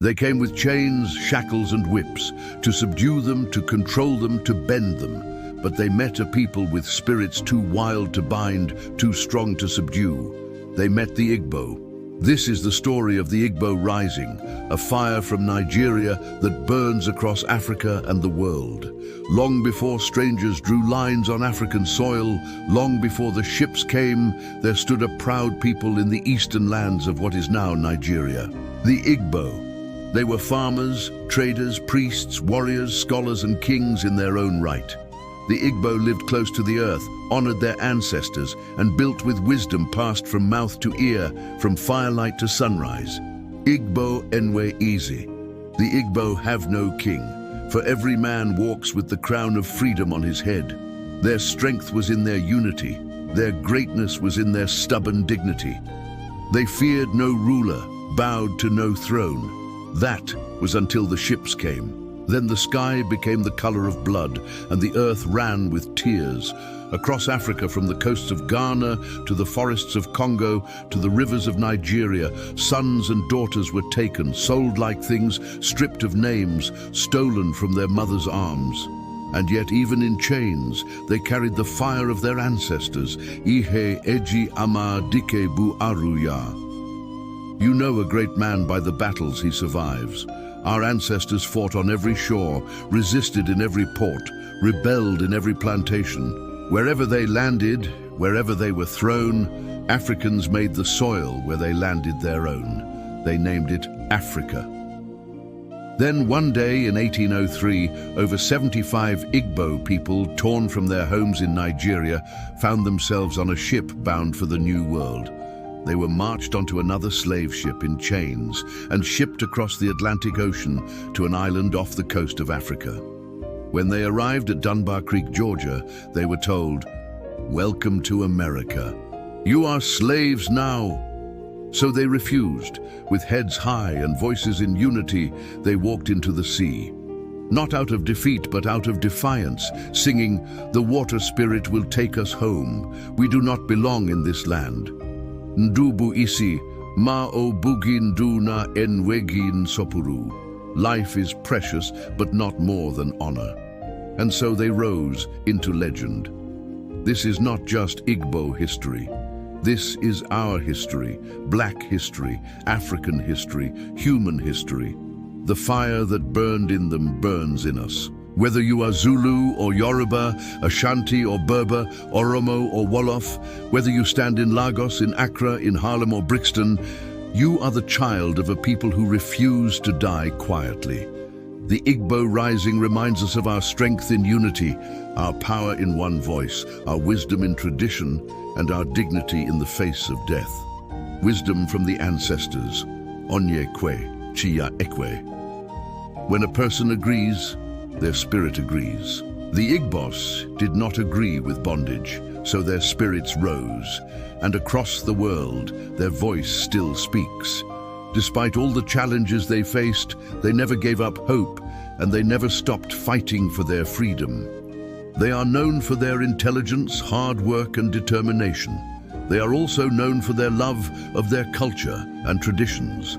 They came with chains, shackles, and whips, to subdue them, to control them, to bend them. But they met a people with spirits too wild to bind, too strong to subdue. They met the Igbo. This is the story of the Igbo Rising, a fire from Nigeria that burns across Africa and the world. Long before strangers drew lines on African soil, long before the ships came, there stood a proud people in the eastern lands of what is now Nigeria. The Igbo. They were farmers, traders, priests, warriors, scholars, and kings in their own right. The Igbo lived close to the earth, honored their ancestors, and built with wisdom passed from mouth to ear, from firelight to sunrise. Igbo enwe easy. The Igbo have no king, for every man walks with the crown of freedom on his head. Their strength was in their unity. Their greatness was in their stubborn dignity. They feared no ruler, bowed to no throne. That was until the ships came. Then the sky became the color of blood, and the earth ran with tears. Across Africa, from the coasts of Ghana to the forests of Congo to the rivers of Nigeria, sons and daughters were taken, sold like things, stripped of names, stolen from their mothers' arms. And yet, even in chains, they carried the fire of their ancestors. Ihe eji ama dike bu aruya. You know a great man by the battles he survives. Our ancestors fought on every shore, resisted in every port, rebelled in every plantation. Wherever they landed, wherever they were thrown, Africans made the soil where they landed their own. They named it Africa. Then one day in 1803, over 75 Igbo people, torn from their homes in Nigeria, found themselves on a ship bound for the New World. They were marched onto another slave ship in chains and shipped across the Atlantic Ocean to an island off the coast of Africa. When they arrived at Dunbar Creek, Georgia, they were told, "Welcome to America. You are slaves now." So they refused. With heads high and voices in unity, they walked into the sea. Not out of defeat, but out of defiance, singing, "The water spirit will take us home. We do not belong in this land. Ndubu isi, ma o bugin duna enwegin sopuru." Life is precious, but not more than honor. And so they rose into legend. This is not just Igbo history. This is our history, black history, African history, human history. The fire that burned in them burns in us. Whether you are Zulu or Yoruba, Ashanti or Berber, Oromo or Wolof, whether you stand in Lagos, in Accra, in Harlem or Brixton, you are the child of a people who refuse to die quietly. The Igbo Rising reminds us of our strength in unity, our power in one voice, our wisdom in tradition, and our dignity in the face of death. Wisdom from the ancestors. Onye kwe, chia ekwe. When a person agrees, their spirit agrees. The Igbos did not agree with bondage, so their spirits rose, and across the world, their voice still speaks. Despite all the challenges they faced, they never gave up hope, and they never stopped fighting for their freedom. They are known for their intelligence, hard work, and determination. They are also known for their love of their culture and traditions.